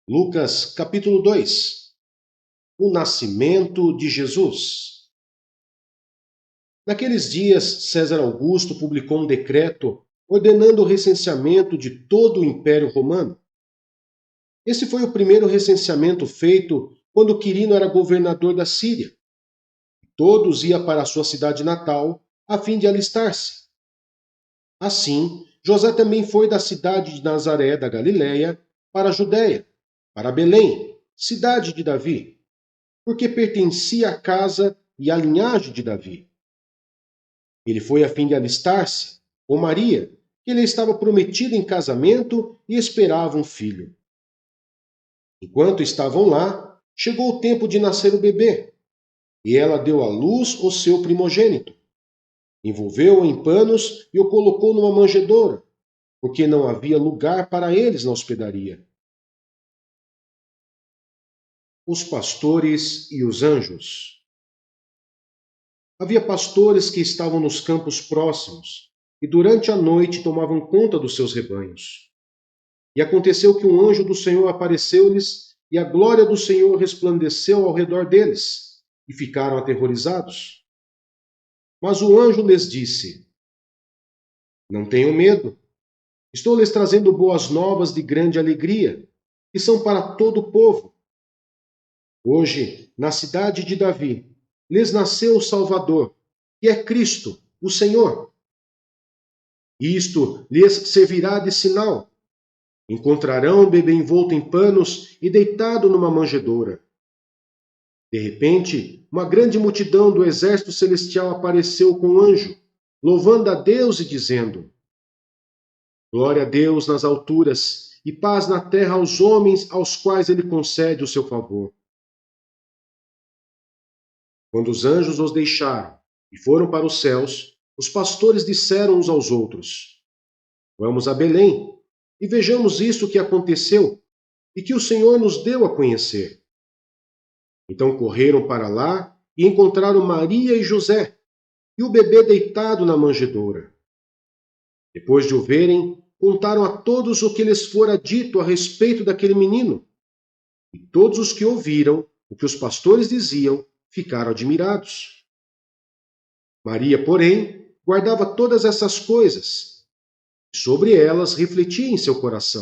Lucas capítulo 2. O nascimento de Jesus. Naqueles dias, César Augusto publicou um decreto ordenando o recenseamento de todo o Império Romano. Esse foi o primeiro recenseamento feito quando Quirino era governador da Síria. Todos iam para a sua cidade natal a fim de alistar-se. Assim, José também foi da cidade de Nazaré da Galiléia para a Judéia, para Belém, cidade de Davi, porque pertencia à casa e à linhagem de Davi. Ele foi a fim de alistar-se com Maria, que lhe estava prometida em casamento e esperava um filho. Enquanto estavam lá, chegou o tempo de nascer o bebê, e ela deu à luz o seu primogênito. Envolveu-o em panos e o colocou numa manjedoura, porque não havia lugar para eles na hospedaria. Os pastores e os anjos. Havia pastores que estavam nos campos próximos e durante a noite tomavam conta dos seus rebanhos. E aconteceu que um anjo do Senhor apareceu-lhes e a glória do Senhor resplandeceu ao redor deles e ficaram aterrorizados. Mas o anjo lhes disse: Não tenham medo. Estou lhes trazendo boas novas de grande alegria, que são para todo o povo. Hoje, na cidade de Davi, lhes nasceu o Salvador, que é Cristo, o Senhor. Isto lhes servirá de sinal. Encontrarão o bebê envolto em panos e deitado numa manjedoura. De repente, uma grande multidão do exército celestial apareceu com o anjo, louvando a Deus e dizendo: Glória a Deus nas alturas e paz na terra aos homens aos quais ele concede o seu favor. Quando os anjos os deixaram e foram para os céus, os pastores disseram uns aos outros: Vamos a Belém e vejamos isto que aconteceu e que o Senhor nos deu a conhecer. Então correram para lá e encontraram Maria e José e o bebê deitado na manjedoura. Depois de o verem, contaram a todos o que lhes fora dito a respeito daquele menino. E todos os que ouviram o que os pastores diziam ficaram admirados. Maria, porém, guardava todas essas coisas e sobre elas refletia em seu coração.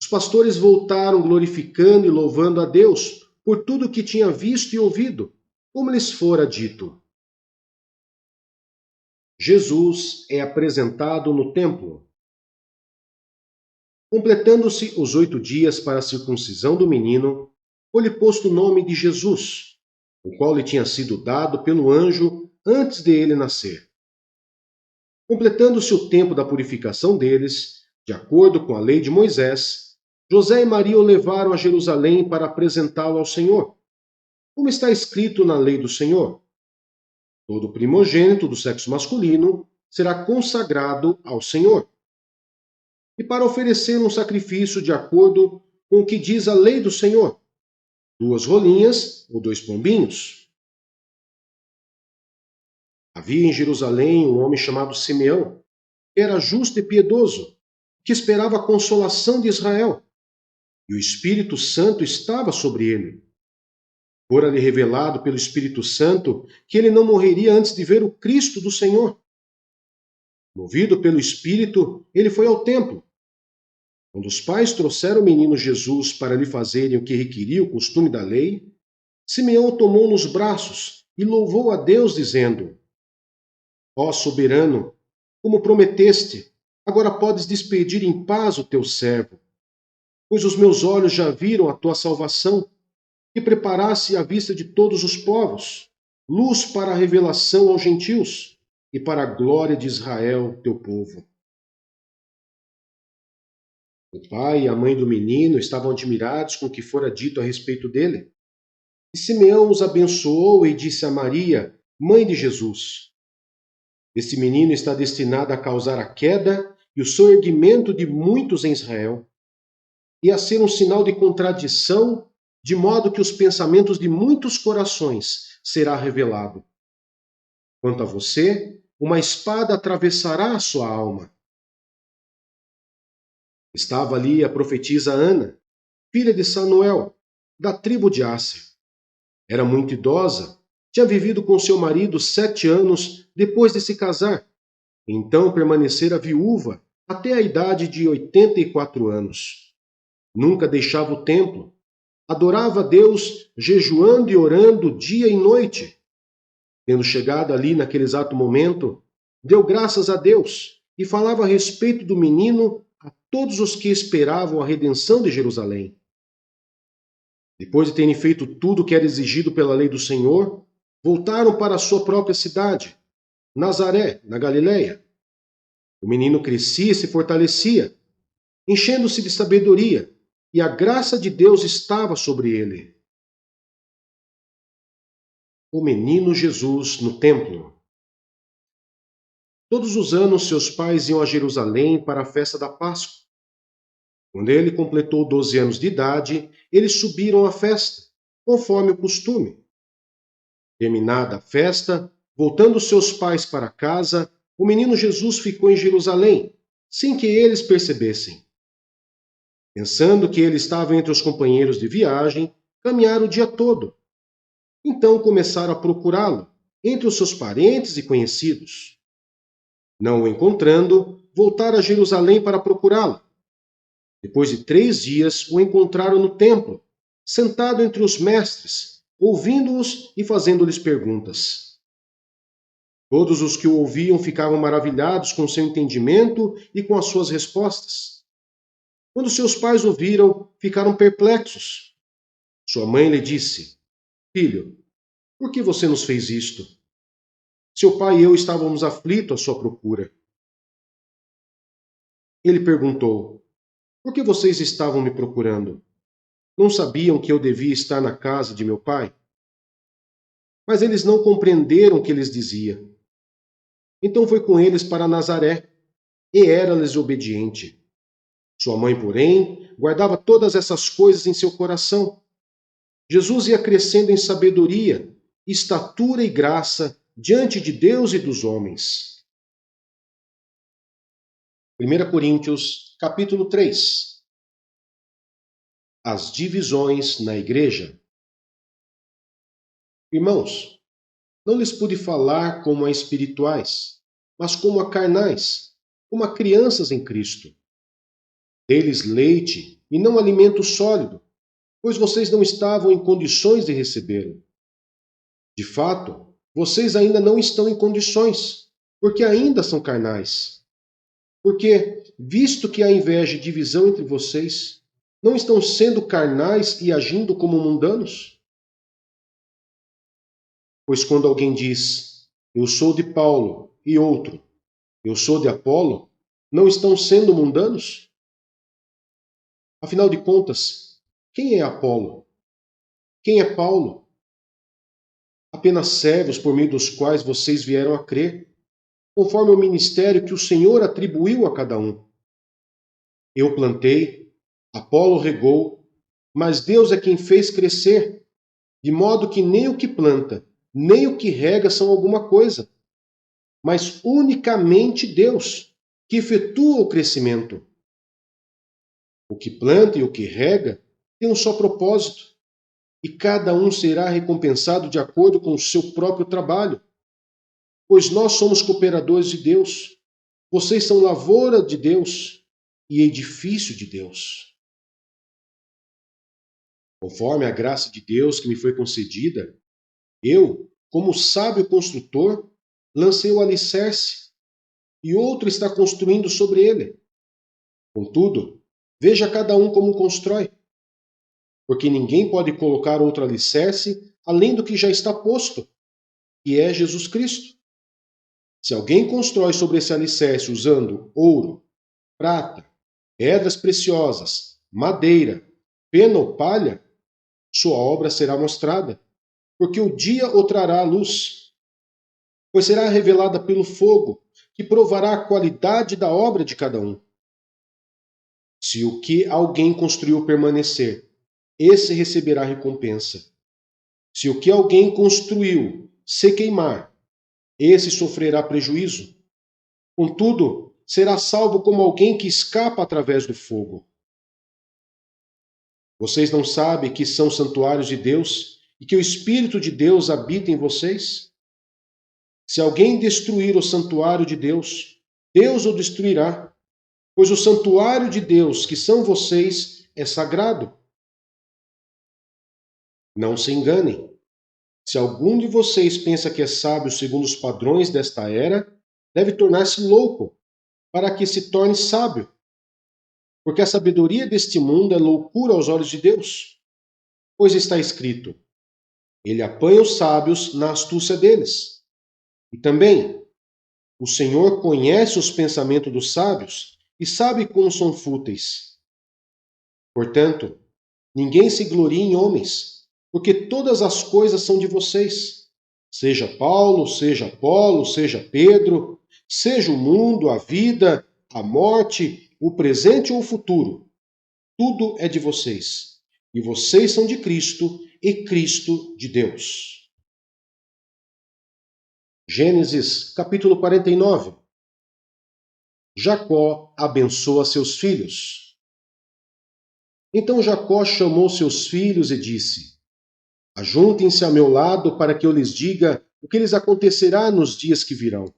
Os pastores voltaram glorificando e louvando a Deus por tudo o que tinha visto e ouvido, como lhes fora dito. Jesus é apresentado no templo. Completando-se os 8 dias para a circuncisão do menino, foi-lhe posto o nome de Jesus, o qual lhe tinha sido dado pelo anjo antes de ele nascer. Completando-se o tempo da purificação deles, de acordo com a lei de Moisés, José e Maria o levaram a Jerusalém para apresentá-lo ao Senhor, como está escrito na lei do Senhor. Todo primogênito do sexo masculino será consagrado ao Senhor. E para oferecer um sacrifício de acordo com o que diz a lei do Senhor, 2 rolinhas ou 2 pombinhos. Havia em Jerusalém um homem chamado Simeão, que era justo e piedoso, que esperava a consolação de Israel, e o Espírito Santo estava sobre ele. Fora-lhe revelado pelo Espírito Santo que ele não morreria antes de ver o Cristo do Senhor. Movido pelo Espírito, ele foi ao templo. Quando os pais trouxeram o menino Jesus para lhe fazerem o que requeria o costume da lei, Simeão o tomou nos braços e louvou a Deus, dizendo: Ó soberano, como prometeste, agora podes despedir em paz o teu servo, pois os meus olhos já viram a tua salvação, que preparaste à vista de todos os povos, luz para a revelação aos gentios e para a glória de Israel, teu povo. O pai e a mãe do menino estavam admirados com o que fora dito a respeito dele. E Simeão os abençoou e disse a Maria, mãe de Jesus: Este menino está destinado a causar a queda e o soerguimento de muitos em Israel, e a ser um sinal de contradição, de modo que os pensamentos de muitos corações será revelado. Quanto a você, uma espada atravessará a sua alma. Estava ali a profetisa Ana, filha de Samuel, da tribo de Asser. Era muito idosa, tinha vivido com seu marido 7 anos depois de se casar. Então permanecera viúva até a idade de 84 anos. Nunca deixava o templo. Adorava a Deus, jejuando e orando dia e noite. Tendo chegado ali naquele exato momento, deu graças a Deus e falava a respeito do menino a todos os que esperavam a redenção de Jerusalém. Depois de terem feito tudo o que era exigido pela lei do Senhor, voltaram para a sua própria cidade, Nazaré, na Galiléia. O menino crescia e se fortalecia, enchendo-se de sabedoria, e a graça de Deus estava sobre ele. O menino Jesus no templo. Todos os anos seus pais iam a Jerusalém para a festa da Páscoa. Quando ele completou 12 anos de idade, eles subiram à festa, conforme o costume. Terminada a festa, voltando seus pais para casa, o menino Jesus ficou em Jerusalém, sem que eles percebessem. Pensando que ele estava entre os companheiros de viagem, caminharam o dia todo. Então começaram a procurá-lo entre os seus parentes e conhecidos. Não o encontrando, voltaram a Jerusalém para procurá-lo. Depois de 3 dias, o encontraram no templo, sentado entre os mestres, ouvindo-os e fazendo-lhes perguntas. Todos os que o ouviam ficavam maravilhados com seu entendimento e com as suas respostas. Quando seus pais o viram, ficaram perplexos. Sua mãe lhe disse: Filho, por que você nos fez isto? Seu pai e eu estávamos aflitos à sua procura. Ele perguntou: Por que vocês estavam me procurando? Não sabiam que eu devia estar na casa de meu pai? Mas eles não compreenderam o que lhes dizia. Então foi com eles para Nazaré, e era-lhes obediente. Sua mãe, porém, guardava todas essas coisas em seu coração. Jesus ia crescendo em sabedoria, estatura e graça diante de Deus e dos homens. 1 Coríntios, capítulo 3. As divisões na igreja. Irmãos, não lhes pude falar como a espirituais, mas como a carnais, como a crianças em Cristo. Dei-lhes leite e não alimento sólido, pois vocês não estavam em condições de recebê-lo. De fato, vocês ainda não estão em condições, porque ainda são carnais. Porque, visto que há inveja e divisão entre vocês, não estão sendo carnais e agindo como mundanos? Pois quando alguém diz, eu sou de Paulo, e outro, eu sou de Apolo, não estão sendo mundanos? Afinal de contas, quem é Apolo? Quem é Paulo? Apenas servos por meio dos quais vocês vieram a crer, conforme o ministério que o Senhor atribuiu a cada um. Eu plantei, Apolo regou, mas Deus é quem fez crescer, de modo que nem o que planta, nem o que rega são alguma coisa, mas unicamente Deus, que efetua o crescimento. O que planta e o que rega tem um só propósito, e cada um será recompensado de acordo com o seu próprio trabalho. Pois nós somos cooperadores de Deus, vocês são lavoura de Deus e edifício de Deus. Conforme a graça de Deus que me foi concedida, eu, como sábio construtor, lancei o alicerce, e outro está construindo sobre ele. Contudo, veja cada um como constrói, porque ninguém pode colocar outro alicerce além do que já está posto, que é Jesus Cristo. Se alguém constrói sobre esse alicerce usando ouro, prata, pedras preciosas, madeira, pena ou palha, sua obra será mostrada, porque o dia o trará à luz, pois será revelada pelo fogo, que provará a qualidade da obra de cada um. Se o que alguém construiu permanecer, esse receberá recompensa. Se o que alguém construiu se queimar, esse sofrerá prejuízo. Contudo, será salvo como alguém que escapa através do fogo. Vocês não sabem que são santuários de Deus e que o Espírito de Deus habita em vocês? Se alguém destruir o santuário de Deus, Deus o destruirá, pois o santuário de Deus, que são vocês, é sagrado. Não se enganem. Se algum de vocês pensa que é sábio segundo os padrões desta era, deve tornar-se louco, para que se torne sábio. Porque a sabedoria deste mundo é loucura aos olhos de Deus. Pois está escrito: Ele apanha os sábios na astúcia deles. E também, o Senhor conhece os pensamentos dos sábios e sabe como são fúteis. Portanto, ninguém se glorie em homens, porque todas as coisas são de vocês. Seja Paulo, seja Apolo, seja Pedro, seja o mundo, a vida, a morte, o presente ou o futuro. Tudo é de vocês. E vocês são de Cristo e Cristo de Deus. Gênesis capítulo 49. Jacó abençoa seus filhos. Então Jacó chamou seus filhos e disse: Ajuntem-se a meu lado para que eu lhes diga o que lhes acontecerá nos dias que virão.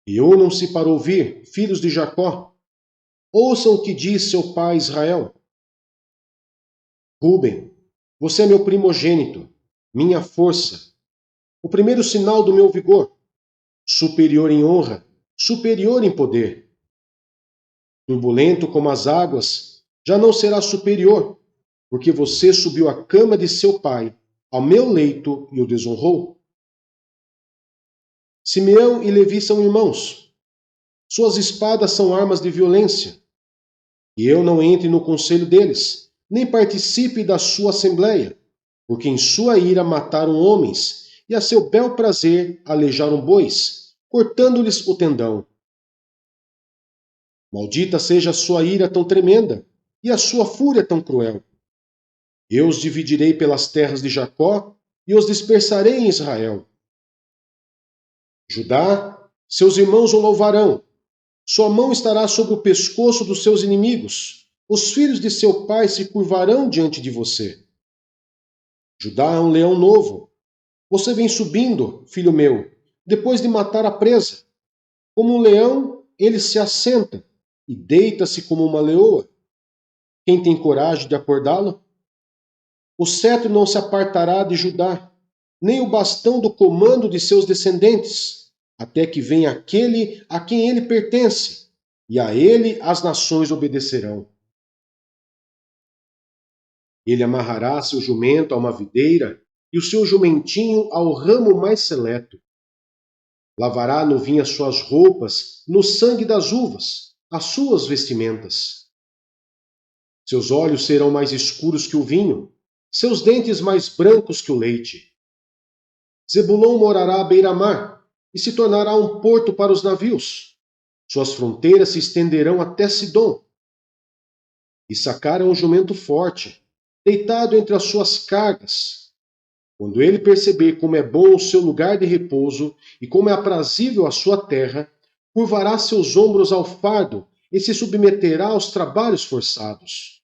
E unam-se para ouvir, filhos de Jacó. Ouçam o que diz seu pai Israel. Rúben, você é meu primogênito, minha força, o primeiro sinal do meu vigor, superior em honra, superior em poder. Turbulento como as águas, já não será superior, porque você subiu à cama de seu pai, ao meu leito, e o desonrou. Simeão e Levi são irmãos. Suas espadas são armas de violência. E eu não entre no conselho deles, nem participe da sua assembleia, porque em sua ira mataram homens, e a seu bel prazer aleijaram bois, cortando-lhes o tendão. Maldita seja a sua ira tão tremenda, e a sua fúria tão cruel. Eu os dividirei pelas terras de Jacó, e os dispersarei em Israel. Judá, seus irmãos o louvarão. Sua mão estará sobre o pescoço dos seus inimigos. Os filhos de seu pai se curvarão diante de você. Judá é um leão novo. Você vem subindo, filho meu, depois de matar a presa. Como um leão, ele se assenta e deita-se como uma leoa. Quem tem coragem de acordá-lo? O cetro não se apartará de Judá, nem o bastão do comando de seus descendentes, até que venha aquele a quem ele pertence, e a ele as nações obedecerão. Ele amarrará seu jumento a uma videira e o seu jumentinho ao ramo mais seleto. Lavará no vinho as suas roupas, no sangue das uvas, as suas vestimentas. Seus olhos serão mais escuros que o vinho, seus dentes mais brancos que o leite. Zebulon morará à beira-mar e se tornará um porto para os navios. Suas fronteiras se estenderão até Sidom. Issacar é um jumento forte, deitado entre as suas cargas. Quando ele perceber como é bom o seu lugar de repouso e como é aprazível a sua terra, curvará seus ombros ao fardo e se submeterá aos trabalhos forçados.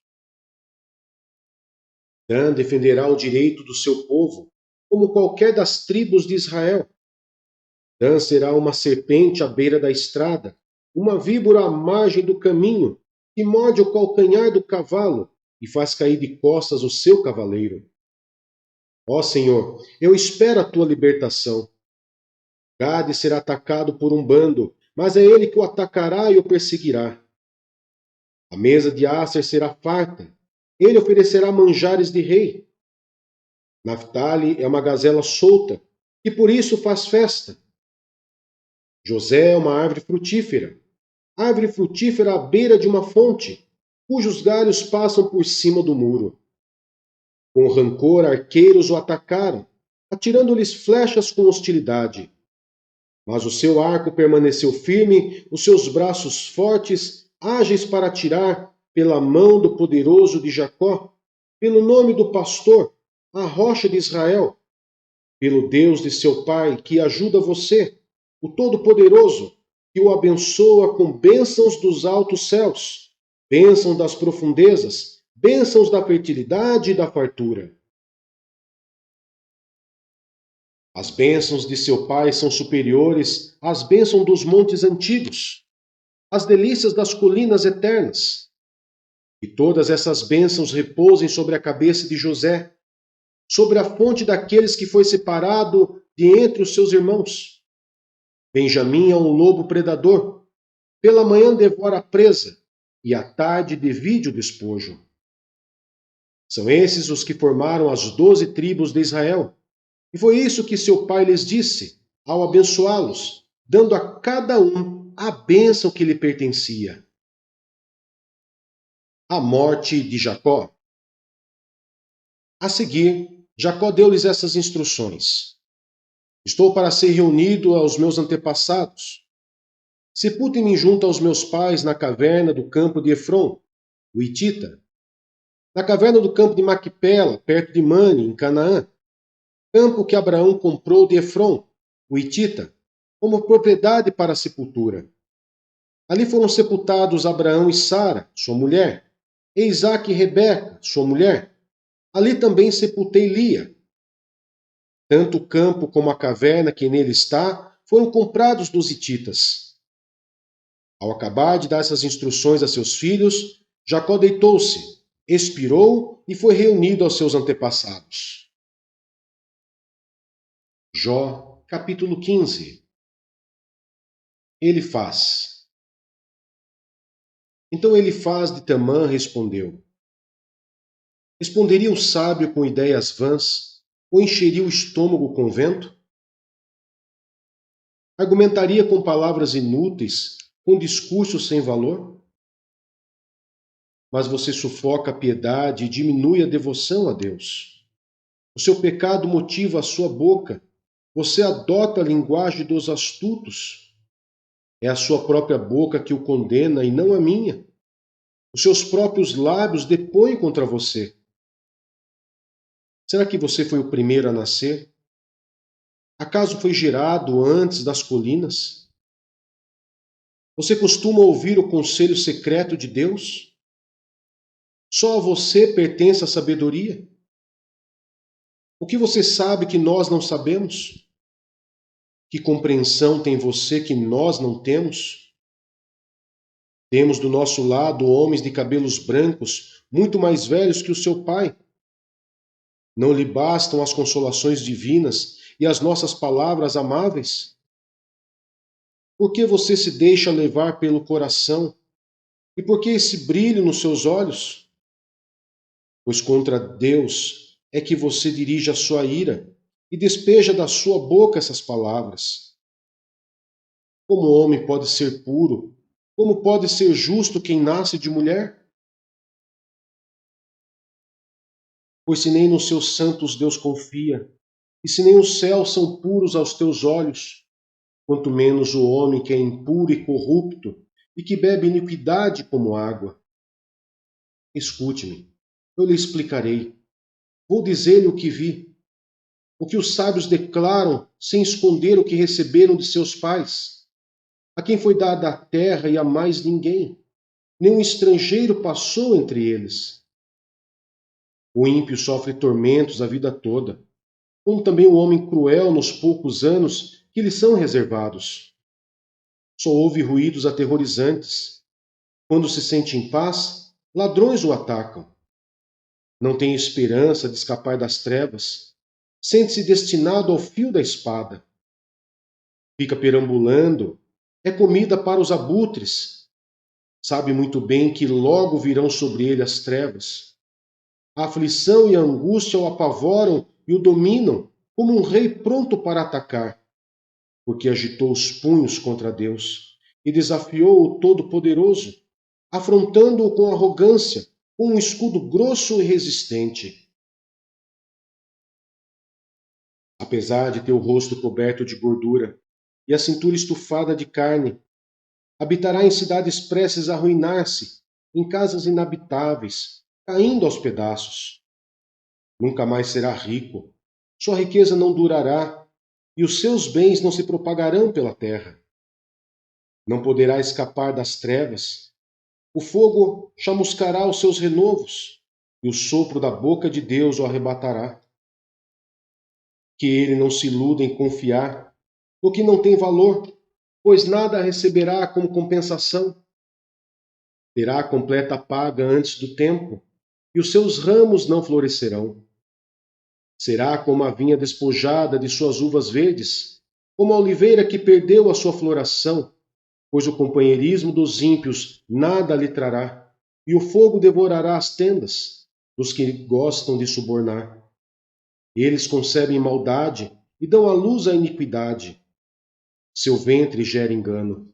Dan defenderá o direito do seu povo, como qualquer das tribos de Israel. Dan será uma serpente à beira da estrada, uma víbora à margem do caminho, que morde o calcanhar do cavalo e faz cair de costas o seu cavaleiro. Ó Senhor, eu espero a tua libertação. Gade será atacado por um bando, mas é ele que o atacará e o perseguirá. A mesa de Asser será farta, ele oferecerá manjares de rei. Naftali é uma gazela solta, e por isso faz festa. José é uma árvore frutífera à beira de uma fonte, cujos galhos passam por cima do muro. Com rancor, arqueiros o atacaram, atirando-lhes flechas com hostilidade. Mas o seu arco permaneceu firme, os seus braços fortes, ágeis para atirar, pela mão do poderoso de Jacó, pelo nome do pastor, a rocha de Israel, pelo Deus de seu pai, que ajuda você, o Todo-Poderoso, que o abençoa com bênçãos dos altos céus, bênção das profundezas, bênçãos da fertilidade e da fartura. As bênçãos de seu pai são superiores às bênçãos dos montes antigos, às delícias das colinas eternas. E todas essas bênçãos repousem sobre a cabeça de José, sobre a fonte daqueles que foi separado de entre os seus irmãos. Benjamim é um lobo predador. Pela manhã devora a presa, e à tarde divide o despojo. São esses os que formaram as 12 tribos de Israel. E foi isso que seu pai lhes disse, ao abençoá-los, dando a cada um a bênção que lhe pertencia. A morte de Jacó. A seguir, Jacó deu-lhes essas instruções. Estou para ser reunido aos meus antepassados. Sepultem-me junto aos meus pais na caverna do campo de Efron, o Hitita, na caverna do campo de Maquipela, perto de Mane, em Canaã, campo que Abraão comprou de Efron, o Hitita, como propriedade para a sepultura. Ali foram sepultados Abraão e Sara, sua mulher, e Isaque e Rebeca, sua mulher. Ali também sepultei Lia. Tanto o campo como a caverna que nele está foram comprados dos hititas. Ao acabar de dar essas instruções a seus filhos, Jacó deitou-se, expirou e foi reunido aos seus antepassados. Jó, capítulo 15. Elifaz. Então Elifaz de Temã respondeu: Responderia o sábio com ideias vãs, ou encheria o estômago com vento? Argumentaria com palavras inúteis, com discursos sem valor? Mas você sufoca a piedade e diminui a devoção a Deus. O seu pecado motiva a sua boca. Você adota a linguagem dos astutos. É a sua própria boca que o condena e não a minha. Os seus próprios lábios depõem contra você. Será que você foi o primeiro a nascer? Acaso foi gerado antes das colinas? Você costuma ouvir o conselho secreto de Deus? Só a você pertence a sabedoria? O que você sabe que nós não sabemos? Que compreensão tem você que nós não temos? Temos do nosso lado homens de cabelos brancos, muito mais velhos que o seu pai. Não lhe bastam as consolações divinas e as nossas palavras amáveis? Por que você se deixa levar pelo coração? E por que esse brilho nos seus olhos? Pois contra Deus é que você dirige a sua ira e despeja da sua boca essas palavras. Como o homem pode ser puro? Como pode ser justo quem nasce de mulher? Pois se nem nos seus santos Deus confia, e se nem os céus são puros aos teus olhos, quanto menos o homem que é impuro e corrupto, e que bebe iniquidade como água. Escute-me, eu lhe explicarei. Vou dizer-lhe o que vi, o que os sábios declaram sem esconder o que receberam de seus pais. A quem foi dada a terra e a mais ninguém. Nenhum estrangeiro passou entre eles. O ímpio sofre tormentos a vida toda, como também o homem cruel nos poucos anos que lhe são reservados. Só ouve ruídos aterrorizantes. Quando se sente em paz, ladrões o atacam. Não tem esperança de escapar das trevas. Sente-se destinado ao fio da espada. Fica perambulando. É comida para os abutres. Sabe muito bem que logo virão sobre ele as trevas. A aflição e a angústia o apavoram e o dominam, como um rei pronto para atacar, porque agitou os punhos contra Deus e desafiou o Todo-Poderoso, afrontando-o com arrogância, com um escudo grosso e resistente. Apesar de ter o rosto coberto de gordura e a cintura estufada de carne, habitará em cidades prestes a arruinar-se, em casas inabitáveis, caindo aos pedaços. Nunca mais será rico, sua riqueza não durará, e os seus bens não se propagarão pela terra. Não poderá escapar das trevas, o fogo chamuscará os seus renovos, e o sopro da boca de Deus o arrebatará. Que ele não se iluda em confiar no que não tem valor, pois nada receberá como compensação. Terá completa paga antes do tempo, e os seus ramos não florescerão. Será como a vinha despojada de suas uvas verdes, como a oliveira que perdeu a sua floração, pois o companheirismo dos ímpios nada lhe trará, e o fogo devorará as tendas dos que gostam de subornar. Eles concebem maldade e dão à luz a iniquidade. Seu ventre gera engano.